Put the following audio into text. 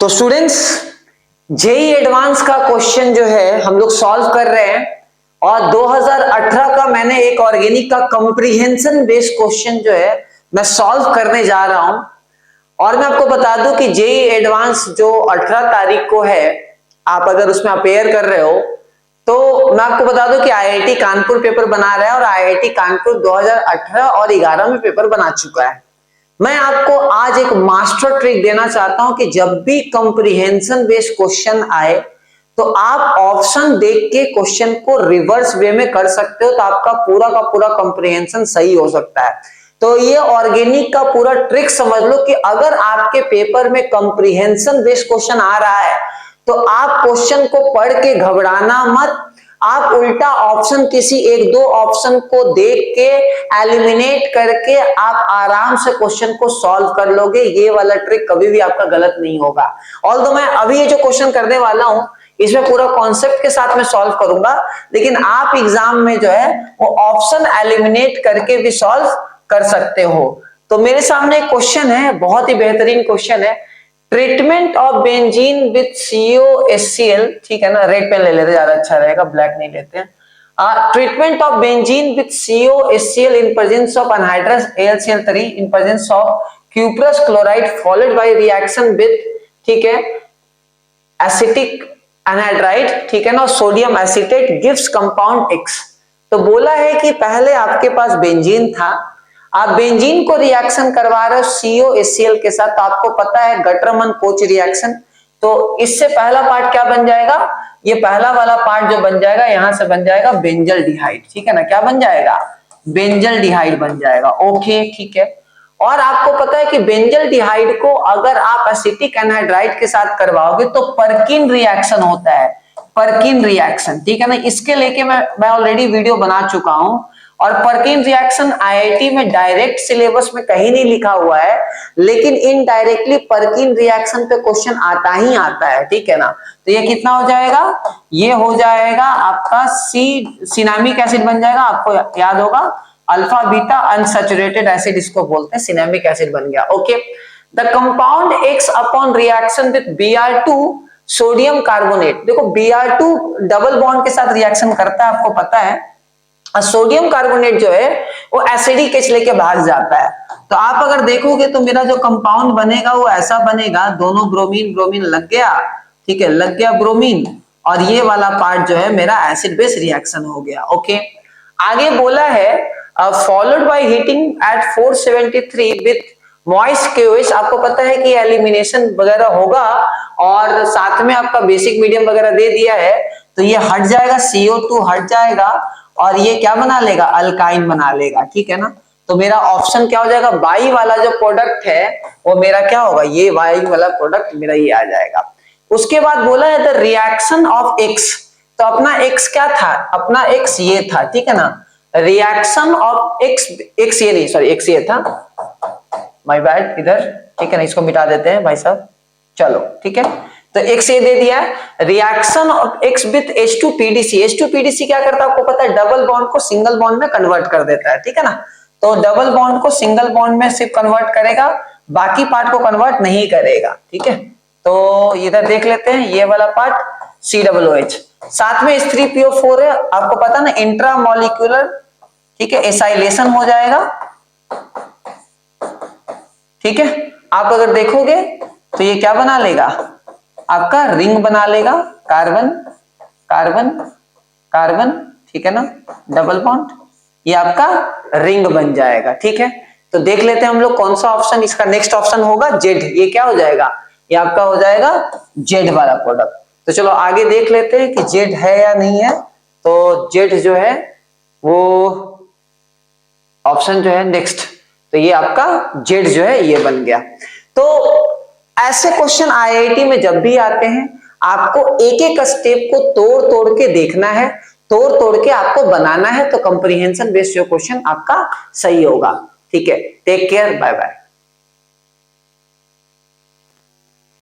तो students, JEE advance का question जो है हम लोग सॉल्व कर रहे हैं और 2018 का मैंने एक ऑर्गेनिक का कंप्रीहेंशन बेस्ड क्वेश्चन जो है मैं सॉल्व करने जा रहा हूं। और मैं आपको बता दूं कि जेई एडवांस जो 18 तारीख को है, आप अगर उसमें अपेयर कर रहे हो तो मैं आपको बता दूं कि आईआईटी कानपुर पेपर बना रहा है और आईआईटी कानपुर 2018 और 11 में पेपर बना चुका है। मैं आपको आज एक मास्टर ट्रिक देना चाहता हूं कि जब भी कंप्रीहेंशन बेस्ड क्वेश्चन आए तो आप ऑप्शन देख के क्वेश्चन को रिवर्स वे में कर सकते हो, तो आपका पूरा का पूरा कंप्रीहेंशन सही हो सकता है। तो ये ऑर्गेनिक का पूरा ट्रिक समझ लो कि अगर आपके पेपर में कंप्रीहेंशन बेस्ड क्वेश्चन आ रहा है तो आप क्वेश्चन को पढ़ के घबराना मत, आप उल्टा ऑप्शन किसी एक दो ऑप्शन को देख के एलिमिनेट करके आप आराम से क्वेश्चन को सॉल्व कर लोगे। ये वाला ट्रिक कभी भी आपका गलत नहीं होगा। ऑल्दो मैं अभी ये जो क्वेश्चन करने वाला हूं इसमें पूरा कॉन्सेप्ट के साथ में सॉल्व करूंगा, लेकिन आप एग्जाम में जो है वो ऑप्शन एलिमिनेट करके भी सॉल्व कर सकते हो। तो मेरे सामने एक क्वेश्चन है, बहुत ही बेहतरीन क्वेश्चन है। Treatment of benzene with COHCl, ठीक है ना, रेड पेन ले लेते ज्यादा अच्छा रहेगा, ब्लैक नहीं लेते हैं। Treatment of benzene with COHCl in presence of anhydrous AlCl3 in presence of cuprous chloride followed by reaction with, ठीक है, एसिटिक एनहाइड्राइड, ठीक है ना, sodium acetate gives compound X। तो बोला है कि पहले आपके पास बेंजीन था, आप बेंजीन को रिएक्शन करवा रहे हो COHCl के साथ, तो आपको पता है गटरमन कोच रिएक्शन। तो इससे पहला पार्ट क्या बन जाएगा, ये पहला वाला पार्ट जो बन जाएगा यहां से बन जाएगा बेंजल डिहाइड, ठीक है ना, क्या बन जाएगा, बेंजल डिहाइड बन जाएगा। ओके, ठीक है। और आपको पता है कि बेंजल डिहाइड को अगर आप एसिटिक एनहाइड्राइड के साथ करवाओगे तो पर्किन रिएक्शन होता है, पर्किन रिएक्शन, ठीक है ना। इसके लेके मैं ऑलरेडी वीडियो बना चुका हूं और पर्किन रिएक्शन आईआईटी में डायरेक्ट सिलेबस में कहीं नहीं लिखा हुआ है, लेकिन इनडायरेक्टली पर्किन रिएक्शन पे क्वेश्चन आता ही आता है, ठीक है ना। तो ये कितना हो जाएगा, ये हो जाएगा आपका सिनामिक एसिड बन जाएगा, आपको याद होगा अल्फा बीटा अनसैचुरेटेड एसिड इसको बोलते हैं, सिनेमिक एसिड बन गया। Okay, the compound X upon reaction with Br2 sodium carbonate, देखो Br2 डबल बॉन्ड के साथ रिएक्शन करता है, आपको पता है। सोडियम कार्बोनेट जो है वो एसिडिक H लेके भाग जाता है। तो आप अगर देखोगे तो मेरा जो कंपाउंड बनेगा वो ऐसा बनेगा, दोनों ब्रोमीन ब्रोमीन लग गया, ठीक है, लग गया ब्रोमीन, और ये वाला पार्ट जो है मेरा एसिड बेस रिएक्शन हो गया। ओके, आगे बोला है followed by heating eight 473 with moist KOH। आपको पता है कि एलिमिनेशन वगैरह होगा और साथ में आपका बेसिक मीडियम वगैरह दे दिया है, तो ये हट जाएगा, CO2 हट जाएगा और ये क्या बना लेगा, अल्काइन बना लेगा, ठीक है ना। तो मेरा ऑप्शन क्या हो जाएगा, बाई वाला जो प्रोडक्ट है वो मेरा क्या होगा, ये बाई वाला प्रोडक्ट मेरा ये आ जाएगा। उसके बाद बोला है द रिएक्शन ऑफ X, तो अपना X क्या था, अपना X ये था, ठीक है ना, रिएक्शन ऑफ X ये नहीं, सॉरी X ये था, माय बैड इधर, ठीक है ना, इसको मिटा देते हैं भाई साहब, चलो ठीक है। तो X ये दे दिया है, reaction of X with H2PDC। H2PDC क्या करता है आपको पता है, डबल बॉन्ड को सिंगल बॉन्ड में कन्वर्ट कर देता है, ठीक है ना। तो डबल बॉन्ड को सिंगल बॉन्ड में सिर्फ कन्वर्ट करेगा, बाकी पार्ट को कन्वर्ट नहीं करेगा, ठीक है। तो इधर देख लेते हैं, ये वाला पार्ट COOH, साथ में H3PO4 है, आपको पता ना इंट्रामोलिक्यूलर, ठीक है, एसाइलेशन हो जाएगा, ठीक है। आप अगर देखोगे तो ये क्या बना लेगा, आपका रिंग बना लेगा, कार्बन कार्बन कार्बन, ठीक है ना, डबल बॉन्ड, ये आपका रिंग बन जाएगा, ठीक है। तो देख लेते हैं हम लोग कौन सा ऑप्शन इसका नेक्स्ट ऑप्शन होगा, जेड। ये क्या हो जाएगा, ये आपका हो जाएगा जेड वाला प्रोडक्ट। तो चलो आगे देख लेते हैं कि जेड है या नहीं है। तो जेड जो है वो ऑप्शन जो है नेक्स्ट, तो ये आपका जेड जो है ये बन गया। तो ऐसे क्वेश्चन आईआईटी में जब भी आते हैं आपको एक एक स्टेप को तोड़ तोड़ के देखना है, तोड़ तोड़ के आपको बनाना है, तो कंप्रीहेंशन बेस्ड जो क्वेश्चन आपका सही होगा, ठीक है। Take care, bye bye.